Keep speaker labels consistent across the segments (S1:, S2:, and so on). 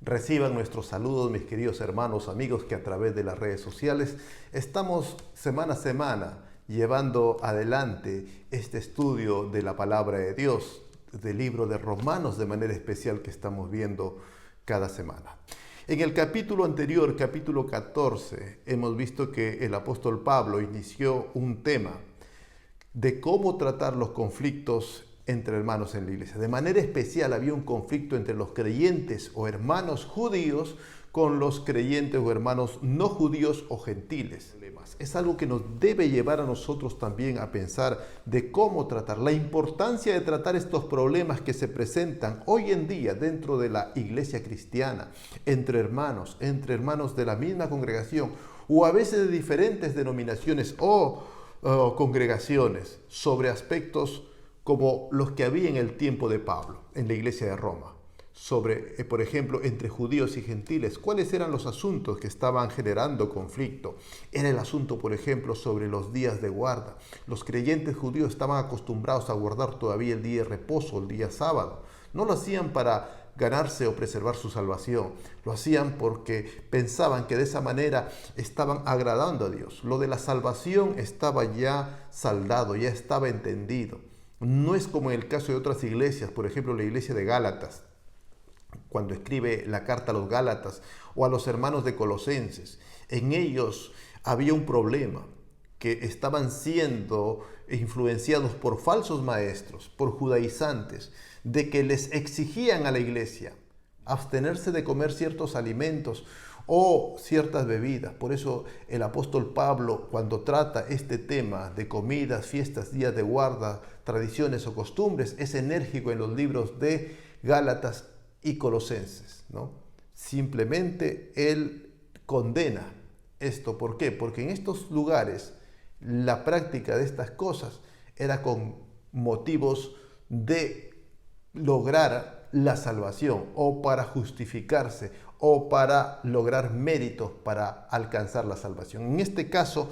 S1: Reciban nuestros saludos, mis queridos hermanos, amigos, que a través de las redes sociales estamos semana a semana llevando adelante este estudio de la palabra de Dios, del libro de Romanos de manera especial que estamos viendo cada semana. En el capítulo anterior, capítulo 14, hemos visto que el apóstol Pablo inició un tema de cómo tratar los conflictos entre hermanos en la iglesia. De manera especial había un conflicto entre los creyentes o hermanos judíos con los creyentes o hermanos no judíos o gentiles. Es algo que nos debe llevar a nosotros también a pensar de cómo tratar, la importancia de tratar estos problemas que se presentan hoy en día dentro de la iglesia cristiana, entre hermanos de la misma congregación o a veces de diferentes denominaciones o congregaciones sobre aspectos como los que había en el tiempo de Pablo, en la iglesia de Roma, sobre, por ejemplo, entre judíos y gentiles. ¿Cuáles eran los asuntos que estaban generando conflicto? Era el asunto, por ejemplo, sobre los días de guarda. Los creyentes judíos estaban acostumbrados a guardar todavía el día de reposo, el día sábado. No lo hacían para ganarse o preservar su salvación. Lo hacían porque pensaban que de esa manera estaban agradando a Dios. Lo de la salvación estaba ya saldado, ya estaba entendido. No es como en el caso de otras iglesias, por ejemplo la iglesia de Gálatas, cuando escribe la carta a los Gálatas o a los hermanos de Colosenses. En ellos había un problema, que estaban siendo influenciados por falsos maestros, por judaizantes, de que les exigían a la iglesia abstenerse de comer ciertos alimentos o ciertas bebidas. Por eso el apóstol Pablo, cuando trata este tema de comidas, fiestas, días de guarda, tradiciones o costumbres, es enérgico en los libros de Gálatas y Colosenses, ¿no? Simplemente él condena esto. ¿Por qué? Porque en estos lugares la práctica de estas cosas era con motivos de lograr la salvación o para justificarse o para lograr méritos para alcanzar la salvación. En este caso,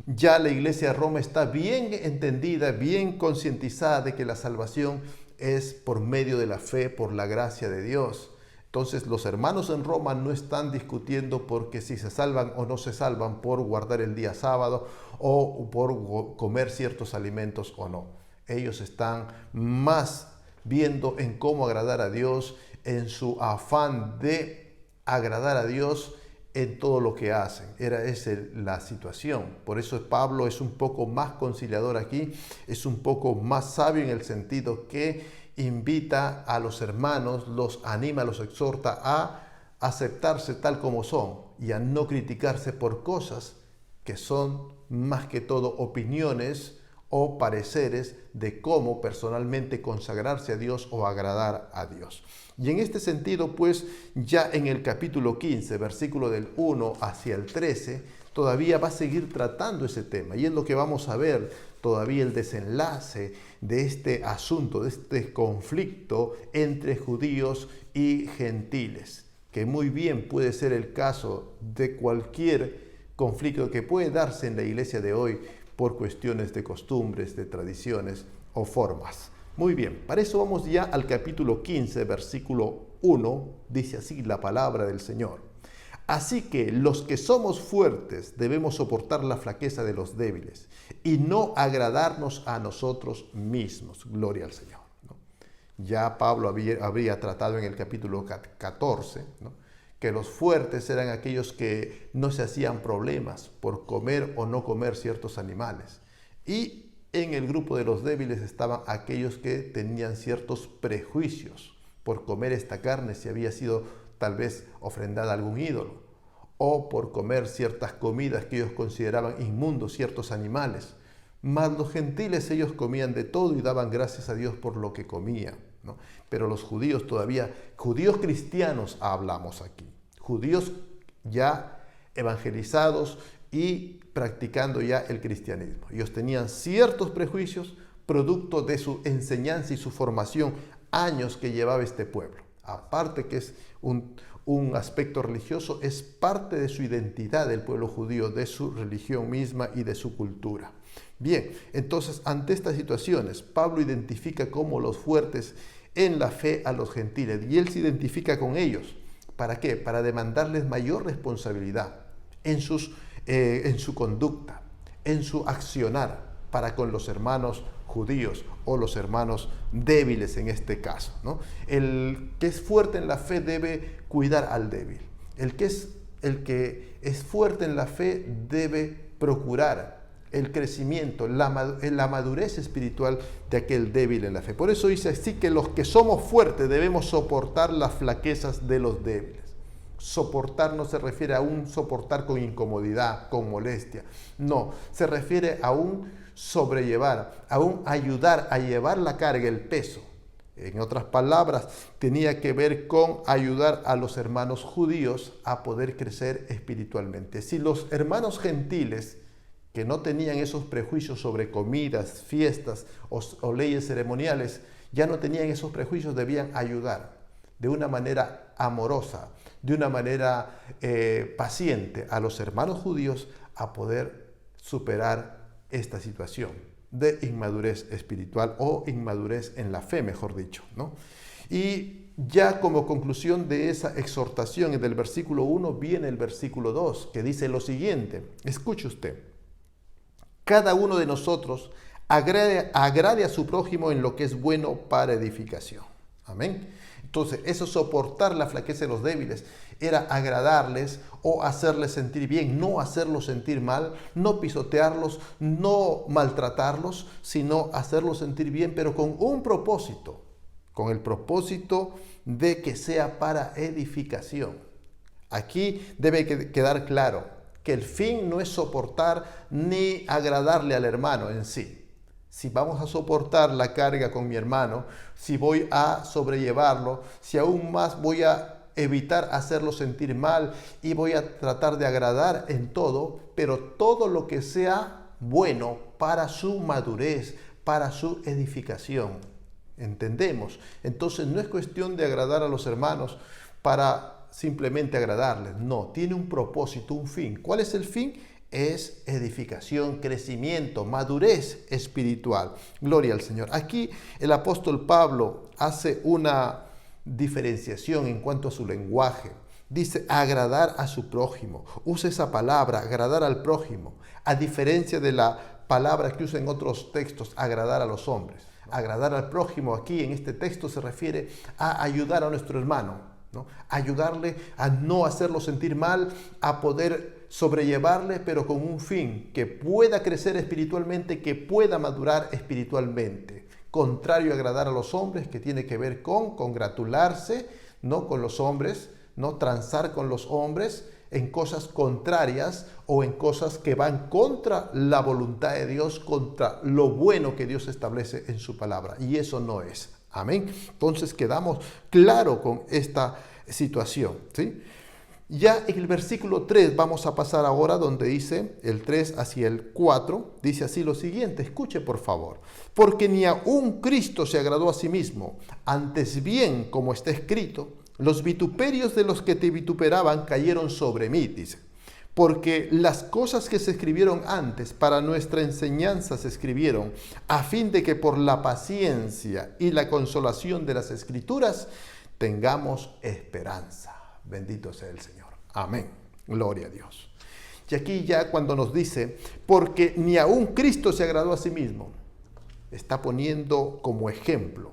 S1: ya la iglesia de Roma está bien entendida, bien concientizada de que la salvación es por medio de la fe, por la gracia de Dios. Entonces los hermanos en Roma no están discutiendo porque si se salvan o no se salvan por guardar el día sábado o por comer ciertos alimentos o no. Ellos están más viendo en cómo agradar a Dios, en su afán de agradar a Dios en todo lo que hacen. Esa es la situación. Por eso Pablo es un poco más conciliador aquí, es un poco más sabio en el sentido que invita a los hermanos, los anima, los exhorta a aceptarse tal como son y a no criticarse por cosas que son más que todo opiniones o pareceres de cómo personalmente consagrarse a Dios o agradar a Dios. Y en este sentido, pues, ya en el capítulo 15, versículo del 1 hacia el 13, todavía va a seguir tratando ese tema. Y es lo que vamos a ver todavía el desenlace de este asunto, de este conflicto entre judíos y gentiles, que muy bien puede ser el caso de cualquier conflicto que puede darse en la iglesia de hoy por cuestiones de costumbres, de tradiciones o formas. Muy bien, para eso vamos ya al capítulo 15, versículo 1, dice así la palabra del Señor. Así que los que somos fuertes debemos soportar la flaqueza de los débiles y no agradarnos a nosotros mismos. Gloria al Señor, ¿no? Ya Pablo habría tratado en el capítulo 14, ¿no?, que los fuertes eran aquellos que no se hacían problemas por comer o no comer ciertos animales. Y en el grupo de los débiles estaban aquellos que tenían ciertos prejuicios por comer esta carne si había sido tal vez ofrendada a algún ídolo, o por comer ciertas comidas que ellos consideraban inmundos, ciertos animales. Mas los gentiles, ellos comían de todo y daban gracias a Dios por lo que comían, ¿no? Pero los judíos todavía, judíos cristianos hablamos aquí, judíos ya evangelizados y practicando ya el cristianismo. Ellos tenían ciertos prejuicios producto de su enseñanza y su formación, años que llevaba este pueblo. Aparte que es un aspecto religioso, es parte de su identidad del pueblo judío, de su religión misma y de su cultura. Bien, entonces ante estas situaciones, Pablo identifica como los fuertes en la fe a los gentiles y él se identifica con ellos ¿Para qué? Para demandarles mayor responsabilidad en su conducta, en su accionar para con los hermanos judíos o los hermanos débiles en este caso, ¿no? El que es fuerte en la fe debe cuidar al débil. El que es fuerte en la fe debe procurar el crecimiento, la madurez espiritual de aquel débil en la fe. Por eso dice así que los que somos fuertes debemos soportar las flaquezas de los débiles. Soportar no se refiere a un soportar con incomodidad, con molestia. No, se refiere a un sobrellevar, a un ayudar a llevar la carga, el peso. En otras palabras, tenía que ver con ayudar a los hermanos judíos a poder crecer espiritualmente. Si los hermanos gentiles, que no tenían esos prejuicios sobre comidas, fiestas o leyes ceremoniales, ya no tenían esos prejuicios, debían ayudar de una manera amorosa, de una manera paciente a los hermanos judíos a poder superar esta situación de inmadurez espiritual o inmadurez en la fe, mejor dicho, ¿no? Y ya como conclusión de esa exhortación del versículo 1 viene el versículo 2, que dice lo siguiente, escuche usted, cada uno de nosotros agrade a su prójimo en lo que es bueno para edificación. Amén. Entonces, eso soportar la flaqueza de los débiles era agradarles o hacerles sentir bien, no hacerlos sentir mal, no pisotearlos, no maltratarlos, sino hacerlos sentir bien, pero con un propósito, con el propósito de que sea para edificación. Aquí debe quedar claro que el fin no es soportar ni agradarle al hermano en sí. Si vamos a soportar la carga con mi hermano, si voy a sobrellevarlo, si aún más voy a evitar hacerlo sentir mal y voy a tratar de agradar en todo, pero todo lo que sea bueno para su madurez, para su edificación. ¿Entendemos? Entonces no es cuestión de agradar a los hermanos para simplemente agradarles. No, tiene un propósito, un fin. ¿Cuál es el fin? Es edificación, crecimiento, madurez espiritual. Gloria al Señor. Aquí el apóstol Pablo hace una diferenciación en cuanto a su lenguaje. Dice agradar a su prójimo. Usa esa palabra, agradar al prójimo, a diferencia de la palabra que usa en otros textos, agradar a los hombres. Agradar al prójimo aquí en este texto se refiere a ayudar a nuestro hermano, ¿no? Ayudarle a no hacerlo sentir mal, a poder sobrellevarle, pero con un fin, que pueda crecer espiritualmente, que pueda madurar espiritualmente. Contrario a agradar a los hombres, que tiene que ver con congratularse, no con los hombres, no transar con los hombres en cosas contrarias o en cosas que van contra la voluntad de Dios, contra lo bueno que Dios establece en su palabra. Y eso no es. Amén. Entonces quedamos claro con esta situación, ¿sí? Ya en el versículo 3 vamos a pasar ahora donde dice el 3 hacia el 4, dice así lo siguiente, escuche por favor, porque ni aun Cristo se agradó a sí mismo, antes bien, como está escrito, los vituperios de los que te vituperaban cayeron sobre mí, dice, porque las cosas que se escribieron antes para nuestra enseñanza se escribieron, a fin de que por la paciencia y la consolación de las Escrituras tengamos esperanza. Bendito sea el Señor. Amén. Gloria a Dios. Y aquí ya cuando nos dice, porque ni aun Cristo se agradó a sí mismo, está poniendo como ejemplo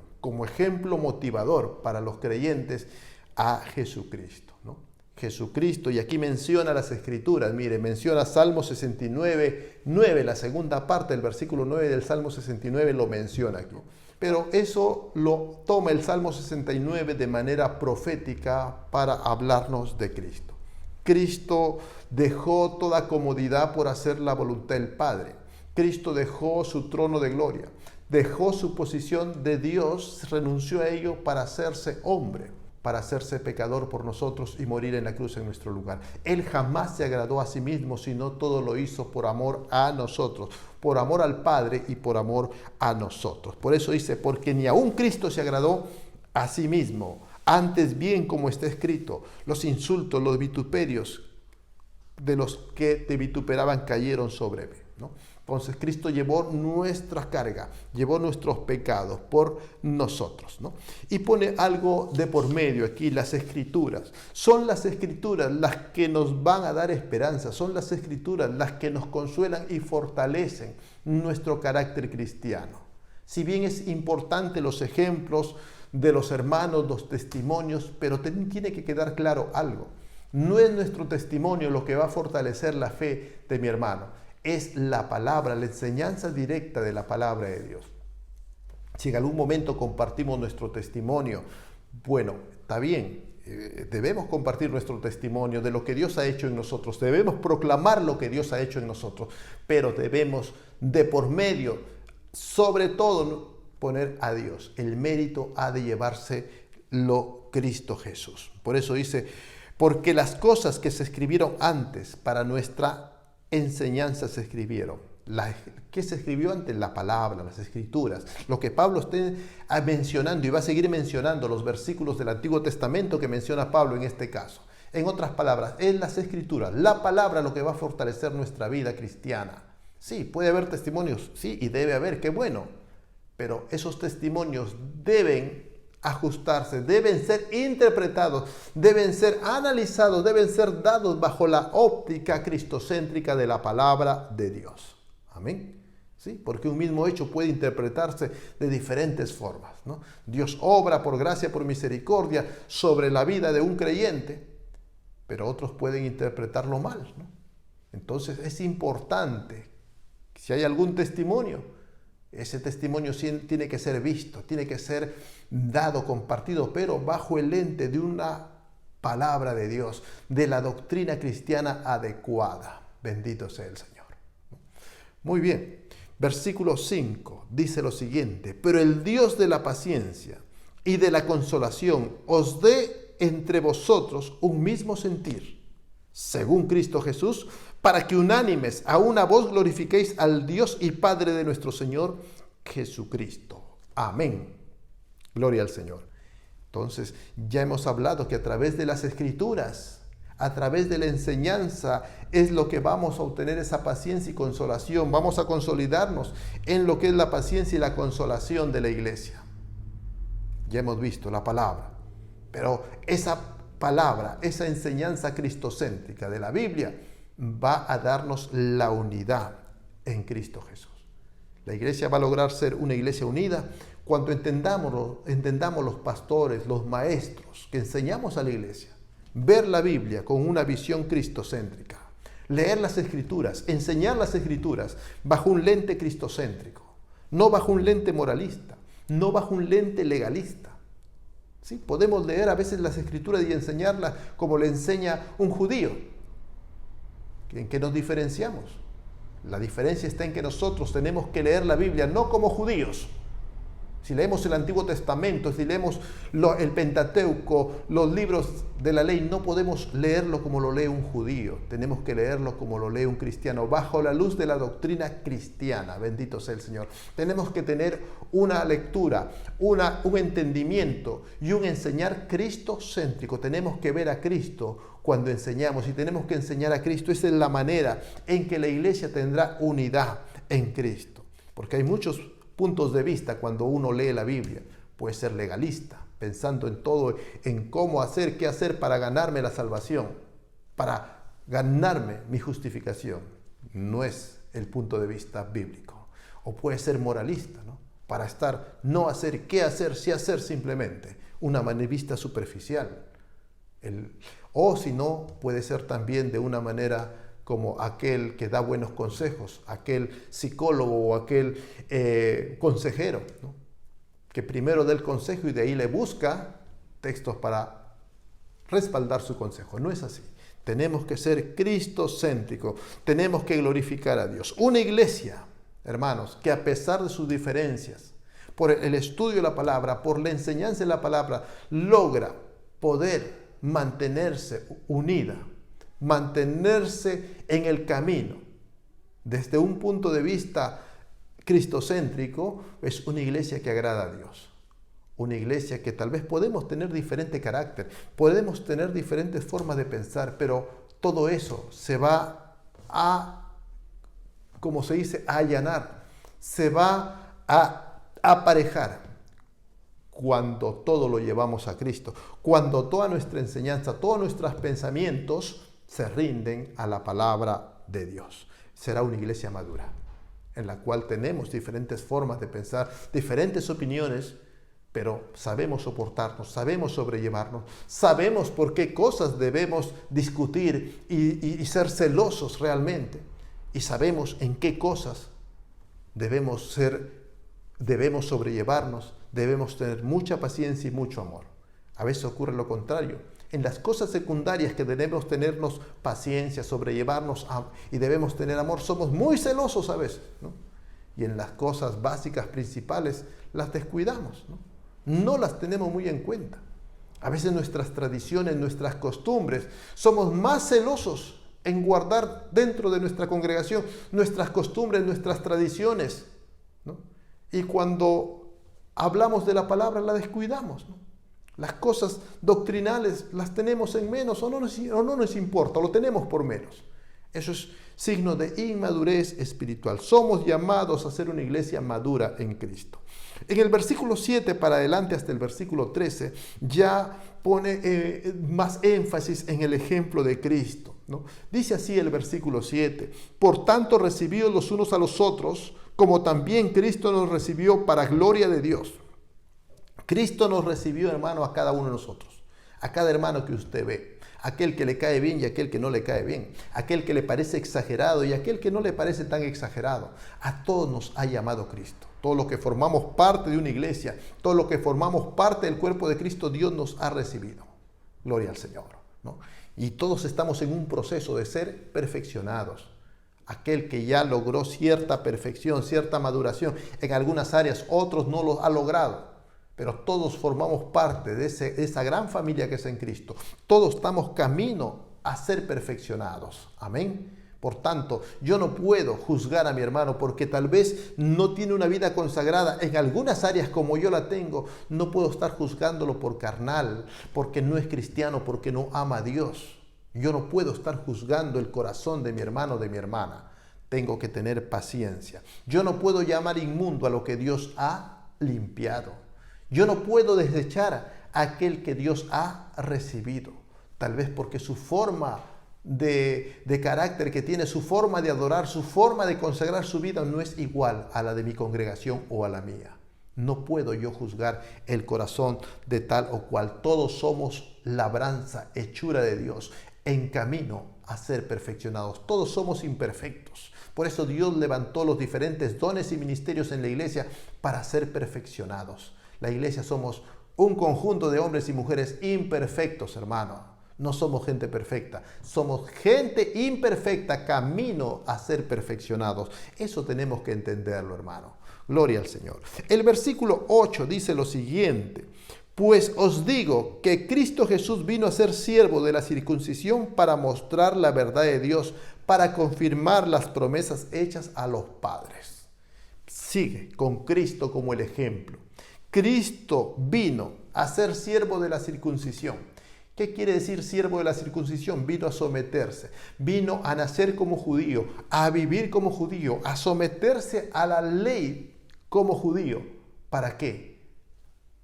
S1: motivador para los creyentes a Jesucristo, ¿no? Jesucristo, y aquí menciona las Escrituras, mire, menciona Salmo 69, 9, la segunda parte del versículo 9 del Salmo 69 lo menciona aquí. Pero eso lo toma el Salmo 69 de manera profética para hablarnos de Cristo. Cristo dejó toda comodidad por hacer la voluntad del Padre. Cristo dejó su trono de gloria, dejó su posición de Dios, renunció a ello para hacerse hombre, para hacerse pecador por nosotros y morir en la cruz en nuestro lugar. Él jamás se agradó a sí mismo, sino todo lo hizo por amor a nosotros, por amor al Padre y por amor a nosotros. Por eso dice, porque ni aun Cristo se agradó a sí mismo, antes bien, como está escrito, los insultos, los vituperios de los que te vituperaban cayeron sobre mí, ¿no? Entonces Cristo llevó nuestra carga, llevó nuestros pecados por nosotros, ¿no? Y pone algo de por medio aquí, las Escrituras. Son las Escrituras las que nos van a dar esperanza, son las Escrituras las que nos consuelan y fortalecen nuestro carácter cristiano. Si bien es importante los ejemplos de los hermanos, los testimonios, pero tiene que quedar claro algo. No es nuestro testimonio lo que va a fortalecer la fe de mi hermano. Es la palabra, la enseñanza directa de la palabra de Dios. Si en algún momento compartimos nuestro testimonio, bueno, está bien, debemos compartir nuestro testimonio de lo que Dios ha hecho en nosotros, debemos proclamar lo que Dios ha hecho en nosotros, pero debemos de por medio, sobre todo, poner a Dios. El mérito ha de llevárselo Cristo Jesús. Por eso dice, porque las cosas que se escribieron antes para nuestra enseñanza se escribieron. ¿Qué se escribió antes? La palabra, las Escrituras. Lo que Pablo está mencionando y va a seguir mencionando, los versículos del Antiguo Testamento que menciona Pablo en este caso. En otras palabras, es las Escrituras, la palabra lo que va a fortalecer nuestra vida cristiana. Sí, puede haber testimonios, sí, y debe haber, qué bueno. Pero esos testimonios deben ajustarse, deben ser interpretados, deben ser analizados, deben ser dados bajo la óptica cristocéntrica de la palabra de Dios. Amén. ¿Sí? Porque un mismo hecho puede interpretarse de diferentes formas, ¿no? Dios obra por gracia, por misericordia sobre la vida de un creyente, pero otros pueden interpretarlo mal, ¿no? Entonces es importante, si hay algún testimonio, ese testimonio tiene que ser visto, tiene que ser dado, compartido, pero bajo el lente de una palabra de Dios, de la doctrina cristiana adecuada. Bendito sea el Señor. Muy bien, versículo 5 dice lo siguiente: pero el Dios de la paciencia y de la consolación os dé entre vosotros un mismo sentir, según Cristo Jesús, para que unánimes a una voz glorifiquéis al Dios y Padre de nuestro Señor Jesucristo. Amén. Gloria al Señor. Entonces, ya hemos hablado que a través de las Escrituras, a través de la enseñanza, es lo que vamos a obtener esa paciencia y consolación. Vamos a consolidarnos en lo que es la paciencia y la consolación de la iglesia. Ya hemos visto la palabra, pero esa palabra, esa enseñanza cristocéntrica de la Biblia va a darnos la unidad en Cristo Jesús. La iglesia va a lograr ser una iglesia unida cuando entendamos los pastores, los maestros que enseñamos a la iglesia, ver la Biblia con una visión cristocéntrica, leer las Escrituras, enseñar las Escrituras bajo un lente cristocéntrico, no bajo un lente moralista, no bajo un lente legalista. ¿Sí? Podemos leer a veces las Escrituras y enseñarlas como le enseña un judío. ¿En qué nos diferenciamos? La diferencia está en que nosotros tenemos que leer la Biblia no como judíos. Si leemos el Antiguo Testamento, si leemos el Pentateuco, los libros de la ley, no podemos leerlo como lo lee un judío. Tenemos que leerlo como lo lee un cristiano, bajo la luz de la doctrina cristiana. Bendito sea el Señor. Tenemos que tener una lectura, un entendimiento y un enseñar cristocéntrico. Tenemos que ver a Cristo cuando enseñamos y tenemos que enseñar a Cristo. Esa es la manera en que la iglesia tendrá unidad en Cristo. Porque hay muchos puntos de vista cuando uno lee la Biblia. Puede ser legalista, pensando en todo, en cómo hacer, qué hacer para ganarme la salvación, para ganarme mi justificación. No es el punto de vista bíblico. O puede ser moralista, ¿no? Para no hacer, qué hacer, sí hacer simplemente. Una vista superficial. O si no, puede ser también de una manera como aquel que da buenos consejos, aquel psicólogo o aquel consejero, ¿no? Que primero da el consejo y de ahí le busca textos para respaldar su consejo. No es así. Tenemos que ser cristocéntricos, tenemos que glorificar a Dios. Una iglesia, hermanos, que a pesar de sus diferencias, por el estudio de la palabra, por la enseñanza de la palabra, logra poder mantenerse unida, mantenerse en el camino. Desde un punto de vista cristocéntrico, es una iglesia que agrada a Dios. Una iglesia que tal vez podemos tener diferente carácter, podemos tener diferentes formas de pensar, pero todo eso se va a como se dice, a allanar, se va a aparejar cuando todo lo llevamos a Cristo, cuando toda nuestra enseñanza, todos nuestros pensamientos se rinden a la palabra de Dios. Será una iglesia madura, en la cual tenemos diferentes formas de pensar, diferentes opiniones, pero sabemos soportarnos, sabemos sobrellevarnos, sabemos por qué cosas debemos discutir y ser celosos realmente, y sabemos en qué cosas debemos sobrellevarnos, debemos tener mucha paciencia y mucho amor. A veces ocurre lo contrario. En las cosas secundarias que debemos tenernos paciencia, sobrellevarnos y debemos tener amor, somos muy celosos a veces, ¿no? Y en las cosas básicas, principales, las descuidamos, ¿no? No las tenemos muy en cuenta. A veces nuestras tradiciones, nuestras costumbres, somos más celosos en guardar dentro de nuestra congregación nuestras costumbres, nuestras tradiciones, ¿no? Y cuando hablamos de la palabra la descuidamos, ¿no? Las cosas doctrinales las tenemos en menos o no nos importa, lo tenemos por menos. Eso es signo de inmadurez espiritual. Somos llamados a ser una iglesia madura en Cristo. En el versículo 7 para adelante hasta el versículo 13 ya pone más énfasis en el ejemplo de Cristo, ¿no? Dice así el versículo 7: por tanto recibíos los unos a los otros, como también Cristo nos recibió para gloria de Dios. Cristo nos recibió, hermano, a cada uno de nosotros, a cada hermano que usted ve, aquel que le cae bien y aquel que no le cae bien, aquel que le parece exagerado y aquel que no le parece tan exagerado. A todos nos ha llamado Cristo. Todos los que formamos parte de una iglesia, todos los que formamos parte del cuerpo de Cristo, Dios nos ha recibido. Gloria al Señor, ¿no? Y todos estamos en un proceso de ser perfeccionados. Aquel que ya logró cierta perfección, cierta maduración en algunas áreas, otros no lo ha logrado. Pero todos formamos parte de esa gran familia que es en Cristo. Todos estamos camino a ser perfeccionados. Amén. Por tanto, yo no puedo juzgar a mi hermano porque tal vez no tiene una vida consagrada en algunas áreas como yo la tengo. No puedo estar juzgándolo por carnal, porque no es cristiano, porque no ama a Dios. Yo no puedo estar juzgando el corazón de mi hermano o de mi hermana. Tengo que tener paciencia. Yo no puedo llamar inmundo a lo que Dios ha limpiado. Yo no puedo desechar a aquel que Dios ha recibido, tal vez porque su forma de carácter que tiene, su forma de adorar, su forma de consagrar su vida no es igual a la de mi congregación o a la mía. No puedo yo juzgar el corazón de tal o cual. Todos somos labranza, hechura de Dios, en camino a ser perfeccionados. Todos somos imperfectos. Por eso Dios levantó los diferentes dones y ministerios en la iglesia para ser perfeccionados. La iglesia somos un conjunto de hombres y mujeres imperfectos, hermano. No somos gente perfecta, somos gente imperfecta, camino a ser perfeccionados. Eso tenemos que entenderlo, hermano. Gloria al Señor. El versículo 8 dice lo siguiente: pues os digo que Cristo Jesús vino a ser siervo de la circuncisión para mostrar la verdad de Dios, para confirmar las promesas hechas a los padres. Sigue con Cristo como el ejemplo. Cristo vino a ser siervo de la circuncisión. ¿Qué quiere decir siervo de la circuncisión? Vino a someterse, vino a nacer como judío, a vivir como judío, a someterse a la ley como judío. ¿Para qué?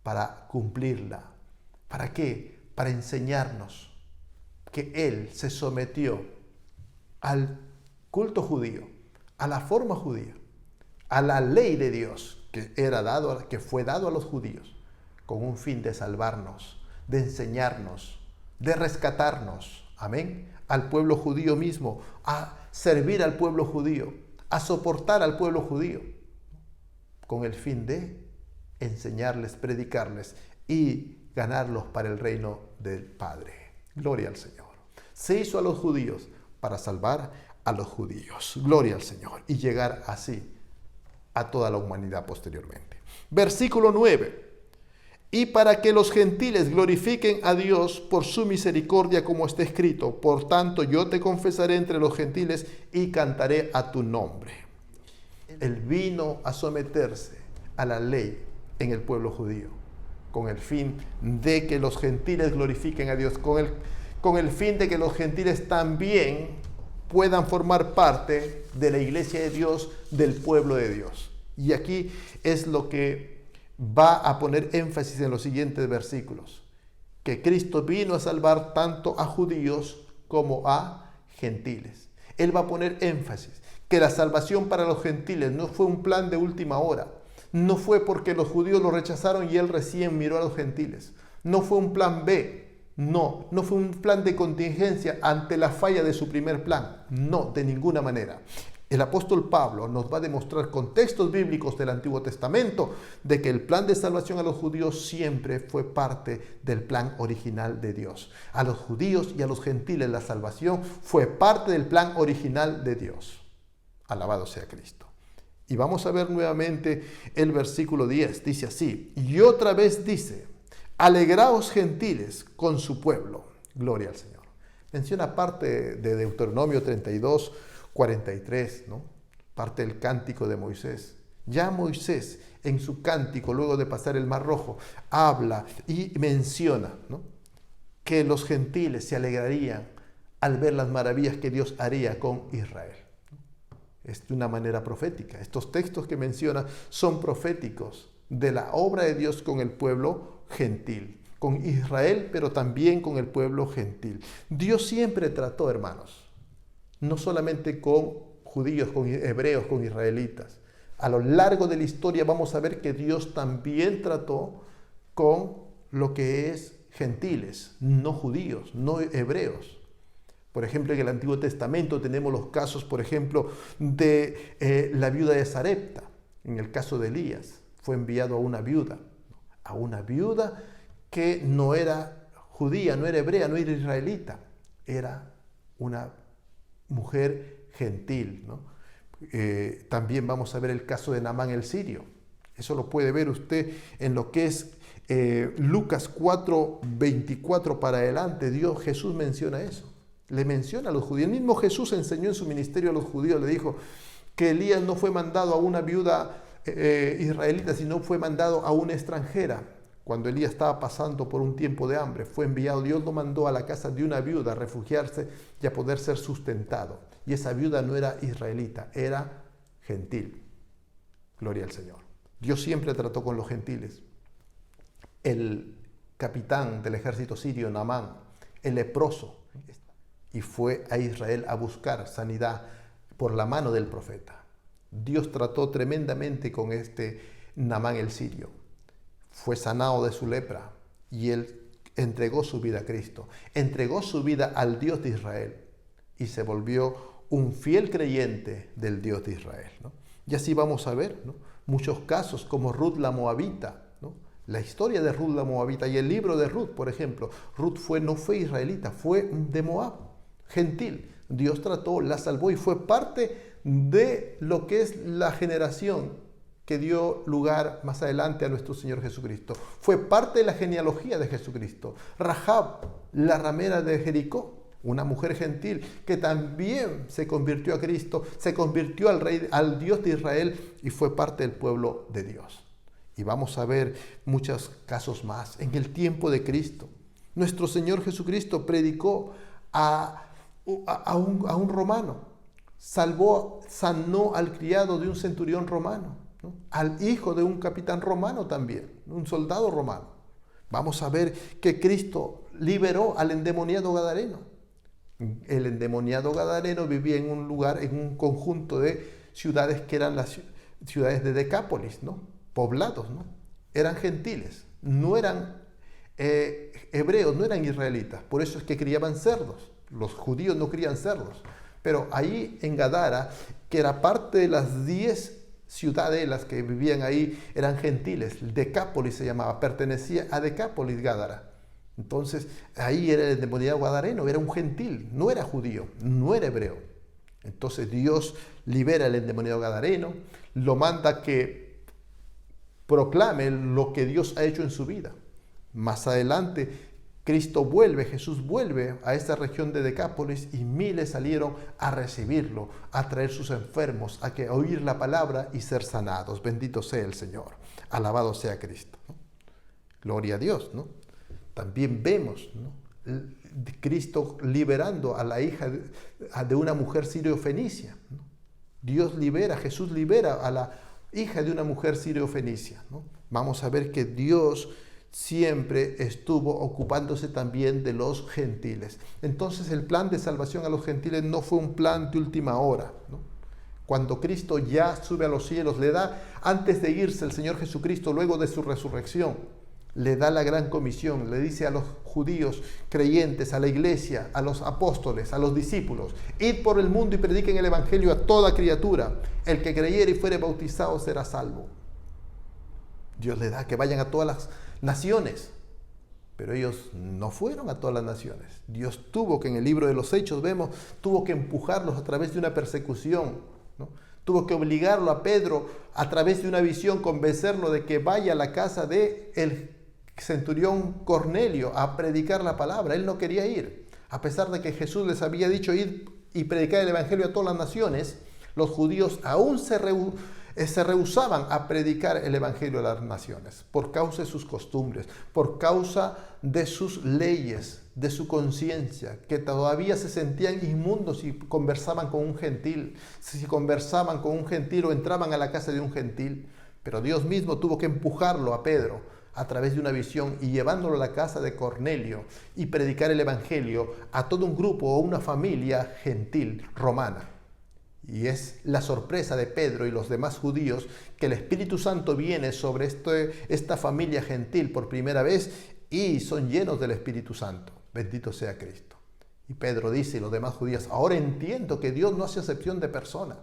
S1: Para cumplirla. ¿Para qué? Para enseñarnos que Él se sometió al culto judío, a la forma judía, a la ley de Dios que fue dado a los judíos, con un fin de salvarnos, de enseñarnos, de rescatarnos, amén, al pueblo judío mismo, a servir al pueblo judío, a soportar al pueblo judío, con el fin de enseñarles, predicarles y ganarlos para el reino del Padre. Gloria al Señor. Se hizo a los judíos para salvar a los judíos. Gloria al Señor. Y llegar así a toda la humanidad posteriormente. Versículo 9. Y para que los gentiles glorifiquen a Dios por su misericordia, como está escrito: por tanto yo te confesaré entre los gentiles y cantaré a tu nombre. Él vino a someterse a la ley en el pueblo judío, con el fin de que los gentiles glorifiquen a Dios, con el fin de que los gentiles también puedan formar parte de la iglesia de Dios, del pueblo de Dios. Y aquí es lo que va a poner énfasis en los siguientes versículos, que Cristo vino a salvar tanto a judíos como a gentiles. Él va a poner énfasis que la salvación para los gentiles no fue un plan de última hora, no fue porque los judíos lo rechazaron y él recién miró a los gentiles, no fue un plan B, no fue un plan de contingencia ante la falla de su primer plan, no, de ninguna manera. El apóstol Pablo nos va a demostrar con textos bíblicos del Antiguo Testamento de que el plan de salvación a los judíos siempre fue parte del plan original de Dios. A los judíos y a los gentiles la salvación fue parte del plan original de Dios. Alabado sea Cristo. Y vamos a ver nuevamente el versículo 10. Dice así, y otra vez dice, alegraos gentiles con su pueblo. Gloria al Señor. Menciona parte de Deuteronomio 32, 43, ¿no? Parte del cántico de Moisés. Ya Moisés en su cántico, luego de pasar el Mar Rojo, habla y menciona, ¿no?, que los gentiles se alegrarían al ver las maravillas que Dios haría con Israel. Es de una manera profética. Estos textos que menciona son proféticos de la obra de Dios con el pueblo gentil, con Israel, pero también con el pueblo gentil. Dios siempre trató, hermanos, no solamente con judíos, con hebreos, con israelitas. A lo largo de la historia vamos a ver que Dios también trató con lo que es gentiles, no judíos, no hebreos. Por ejemplo, en el Antiguo Testamento tenemos los casos, por ejemplo, de la viuda de Sarepta. En el caso de Elías, fue enviado a una viuda que no era judía, no era hebrea, no era israelita, era una mujer gentil, ¿no? También vamos a ver el caso de Naamán el sirio. Eso lo puede ver usted en lo que es Lucas 4, 24 para adelante. Jesús menciona eso. Le menciona a los judíos. El mismo Jesús enseñó en su ministerio a los judíos. Le dijo que Elías no fue mandado a una viuda israelita, sino fue mandado a una extranjera. Cuando Elías estaba pasando por un tiempo de hambre, fue enviado. Dios lo mandó a la casa de una viuda a refugiarse y a poder ser sustentado. Y esa viuda no era israelita, era gentil. Gloria al Señor. Dios siempre trató con los gentiles. El capitán del ejército sirio, Naamán, el leproso, y fue a Israel a buscar sanidad por la mano del profeta. Dios trató tremendamente con este Naamán el sirio. Fue sanado de su lepra y él entregó su vida a Cristo, entregó su vida al Dios de Israel y se volvió un fiel creyente del Dios de Israel, ¿no? Y así vamos a ver, ¿no?, muchos casos como Ruth la Moabita, ¿no? La historia de Ruth la Moabita y el libro de Ruth, por ejemplo. Ruth no fue israelita, fue de Moab, gentil. Dios trató, la salvó y fue parte de lo que es la generación que dio lugar más adelante a nuestro Señor Jesucristo. Fue parte de la genealogía de Jesucristo. Rahab, la ramera de Jericó, una mujer gentil que también se convirtió a Cristo, se convirtió al Dios de Israel y fue parte del pueblo de Dios. Y vamos a ver muchos casos más. En el tiempo de Cristo, nuestro Señor Jesucristo predicó a un romano, sanó al criado de un centurión romano, ¿no?, al hijo de un capitán romano también, un soldado romano. Vamos a ver que Cristo liberó al endemoniado gadareno. El endemoniado gadareno vivía en un lugar, en un conjunto de ciudades que eran las ciudades de Decápolis, ¿no?, poblados, ¿no? Eran gentiles, no eran hebreos, no eran israelitas. Por eso es que criaban cerdos. Los judíos no crían cerdos. Pero ahí en Gadara, que era parte de las 10 ciudadelas que vivían ahí, eran gentiles. Decápolis se llamaba, pertenecía a Decápolis, Gadara. Entonces, ahí era el endemoniado gadareno, era un gentil, no era judío, no era hebreo. Entonces Dios libera al endemoniado gadareno, lo manda que proclame lo que Dios ha hecho en su vida. Más adelante, Jesús vuelve a esta región de Decápolis y miles salieron a recibirlo, a traer sus enfermos, a oír la palabra y ser sanados. Bendito sea el Señor, alabado sea Cristo, ¿no? Gloria a Dios, ¿no? También vemos, ¿no?, Cristo liberando a la hija de una mujer sirio-fenicia, ¿no? Jesús libera a la hija de una mujer sirio-fenicia, ¿no? Vamos a ver que Dios siempre estuvo ocupándose también de los gentiles. Entonces el plan de salvación a los gentiles no fue un plan de última hora, ¿no? Cuando Cristo ya sube a los cielos, le da, antes de irse el Señor Jesucristo, luego de su resurrección, le da la gran comisión, le dice a los judíos creyentes, a la iglesia, a los apóstoles, a los discípulos: id por el mundo y prediquen el evangelio a toda criatura. El que creyere y fuere bautizado será salvo. Dios le da que vayan a todas las naciones, pero ellos no fueron a todas las naciones. Dios tuvo que, en el libro de los Hechos vemos, tuvo que empujarlos a través de una persecución, ¿no? Tuvo que obligarlo a Pedro, a través de una visión, convencerlo de que vaya a la casa del centurión Cornelio a predicar la palabra. Él no quería ir, a pesar de que Jesús les había dicho: ir y predicar el evangelio a todas las naciones. Los judíos aún se rehusaban a predicar el evangelio a las naciones por causa de sus costumbres, por causa de sus leyes, de su conciencia, que todavía se sentían inmundos si conversaban con un gentil, si conversaban con un gentil o entraban a la casa de un gentil. Pero Dios mismo tuvo que empujarlo a Pedro a través de una visión y llevándolo a la casa de Cornelio y predicar el evangelio a todo un grupo o una familia gentil romana. Y es la sorpresa de Pedro y los demás judíos que el Espíritu Santo viene sobre esta familia gentil por primera vez y son llenos del Espíritu Santo. Bendito sea Cristo. Y Pedro dice, y los demás judíos: ahora entiendo que Dios no hace acepción de persona.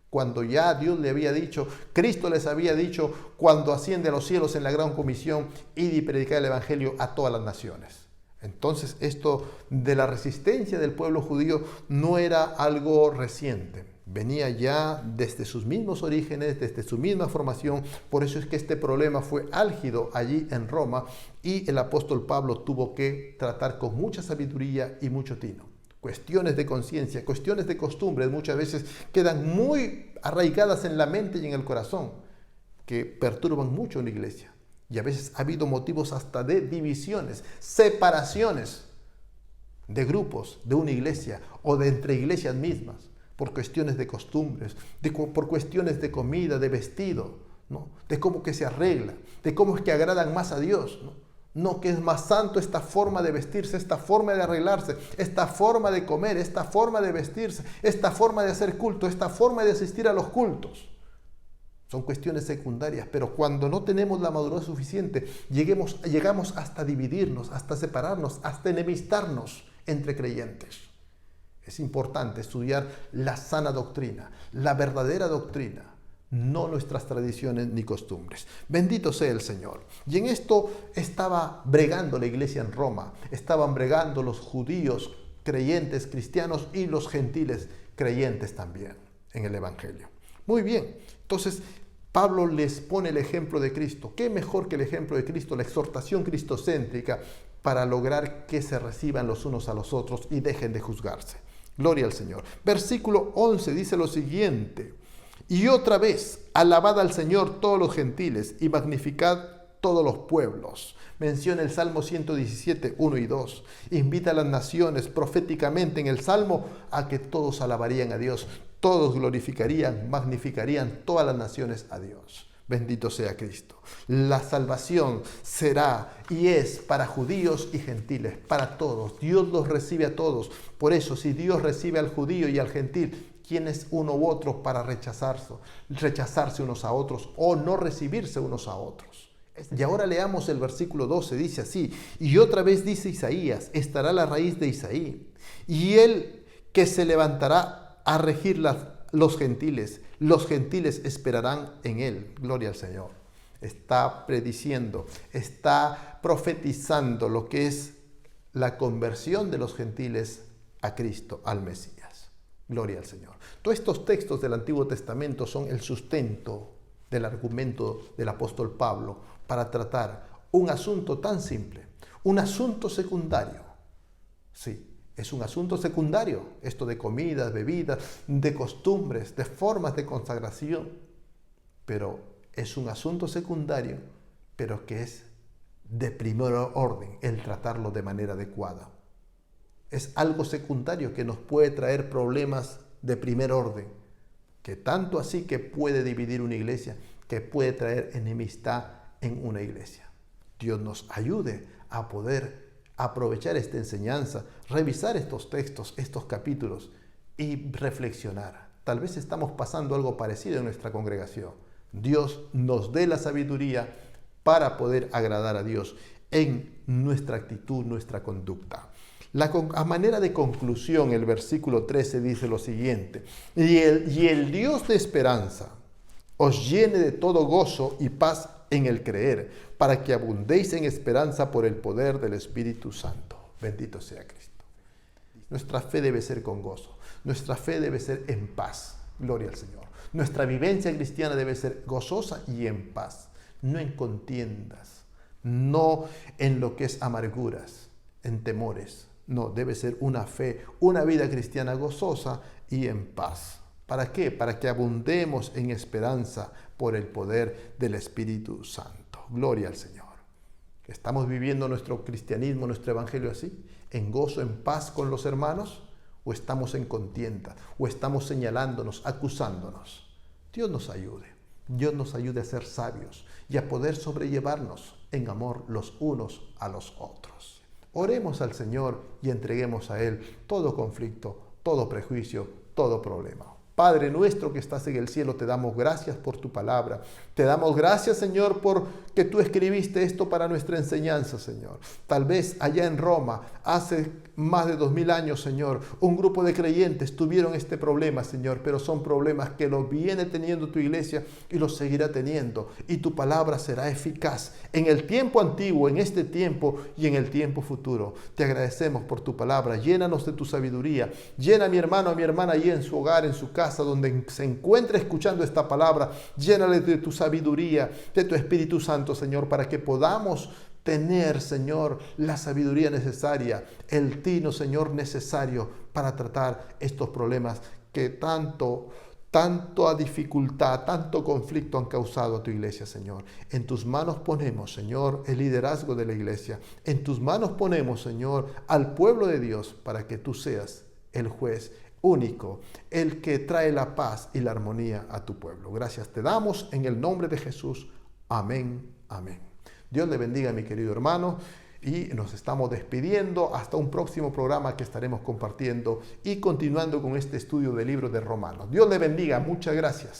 S1: Cuando ya Dios le había dicho, Cristo les había dicho cuando asciende a los cielos en la gran comisión: id y predicar el evangelio a todas las naciones. Entonces esto de la resistencia del pueblo judío no era algo reciente. Venía ya desde sus mismos orígenes, desde su misma formación. Por eso es que este problema fue álgido allí en Roma y el apóstol Pablo tuvo que tratar con mucha sabiduría y mucho tino. Cuestiones de conciencia, cuestiones de costumbres muchas veces quedan muy arraigadas en la mente y en el corazón, que perturban mucho en la iglesia. Y a veces ha habido motivos hasta de divisiones, separaciones de grupos de una iglesia o de entre iglesias mismas, por cuestiones de costumbres, por cuestiones de comida, de vestido, ¿no? De cómo que se arregla, de cómo es que agradan más a Dios, ¿no? No, que es más santo esta forma de vestirse, esta forma de arreglarse, esta forma de comer, esta forma de vestirse, esta forma de hacer culto, esta forma de asistir a los cultos. Son cuestiones secundarias, pero cuando no tenemos la madurez suficiente, llegamos hasta dividirnos, hasta separarnos, hasta enemistarnos entre creyentes. Es importante estudiar la sana doctrina, la verdadera doctrina, no nuestras tradiciones ni costumbres. Bendito sea el Señor. Y en esto estaba bregando la iglesia en Roma, estaban bregando los judíos creyentes, cristianos, y los gentiles creyentes también en el evangelio. Muy bien, entonces Pablo les pone el ejemplo de Cristo. ¿Qué mejor que el ejemplo de Cristo, la exhortación cristocéntrica, para lograr que se reciban los unos a los otros y dejen de juzgarse? Gloria al Señor. Versículo 11 dice lo siguiente: y otra vez, alabad al Señor todos los gentiles y magnificad todos los pueblos. Menciona el Salmo 117, 1 y 2. Invita a las naciones proféticamente en el Salmo a que todos alabarían a Dios, todos glorificarían, magnificarían todas las naciones a Dios. Bendito sea Cristo. La salvación será y es para judíos y gentiles, para todos. Dios los recibe a todos. Por eso, si Dios recibe al judío y al gentil, ¿quién es uno u otro para rechazarse unos a otros o no recibirse unos a otros? Y ahora leamos el versículo 12, dice así: y otra vez dice Isaías: estará la raíz de Isaí, y él que se levantará a regir los gentiles esperarán en él. Gloria al Señor. Está prediciendo, está profetizando lo que es la conversión de los gentiles a Cristo, al Mesías. Gloria al Señor. Todos estos textos del Antiguo Testamento son el sustento del argumento del apóstol Pablo para tratar un asunto tan simple, un asunto secundario. Sí, es un asunto secundario, esto de comidas, bebidas, de costumbres, de formas de consagración, pero es un asunto secundario, pero que es de primer orden el tratarlo de manera adecuada. es algo secundario que nos puede traer problemas de primer orden, que tanto así que puede dividir una iglesia, que puede traer enemistad en una iglesia. Dios nos ayude a poder aprovechar esta enseñanza, revisar estos textos, estos capítulos y reflexionar. Tal vez estamos pasando algo parecido en nuestra congregación. Dios nos dé la sabiduría para poder agradar a Dios en nuestra actitud, nuestra conducta. A manera de conclusión, el versículo 13 dice lo siguiente: y el Dios de esperanza os llene de todo gozo y paz en el creer, para que abundéis en esperanza por el poder del Espíritu Santo. Bendito sea Cristo. Nuestra fe debe ser con gozo. Nuestra fe debe ser en paz. Gloria al Señor. Nuestra vivencia cristiana debe ser gozosa y en paz. No en contiendas. No en lo que es amarguras, en temores. No, debe ser una fe, una vida cristiana gozosa y en paz. ¿Para qué? Para que abundemos en esperanza por el poder del Espíritu Santo. Gloria al Señor. ¿Estamos viviendo nuestro cristianismo, nuestro evangelio así? ¿En gozo, en paz con los hermanos? ¿O estamos en contienda? ¿O estamos señalándonos, acusándonos? Dios nos ayude. Dios nos ayude a ser sabios y a poder sobrellevarnos en amor los unos a los otros. Oremos al Señor y entreguemos a Él todo conflicto, todo prejuicio, todo problema. Padre nuestro que estás en el cielo, te damos gracias por tu palabra. Te damos gracias, Señor, por que tú escribiste esto para nuestra enseñanza, Señor. Tal vez allá en Roma, hace más de 2000 años, Señor, un grupo de creyentes tuvieron este problema, Señor, pero son problemas que lo viene teniendo tu iglesia y lo seguirá teniendo. Y tu palabra será eficaz en el tiempo antiguo, en este tiempo y en el tiempo futuro. Te agradecemos por tu palabra. Llénanos de tu sabiduría. Llena a mi hermano, a mi hermana allí en su hogar, en su casa, donde se encuentre escuchando esta palabra. Llénale de tu sabiduría, de tu Espíritu Santo, Señor, para que podamos tener, Señor, la sabiduría necesaria, el tino, Señor, necesario para tratar estos problemas que tanto a dificultad, tanto conflicto han causado a tu iglesia, Señor. En tus manos ponemos, Señor, el liderazgo de la iglesia. En tus manos ponemos, Señor, al pueblo de Dios, para que tú seas el juez único, el que trae la paz y la armonía a tu pueblo. Gracias te damos en el nombre de Jesús. Amén, amén. Dios le bendiga, mi querido hermano, y nos estamos despidiendo hasta un próximo programa que estaremos compartiendo y continuando con este estudio del libro de Romanos. Dios le bendiga, muchas gracias.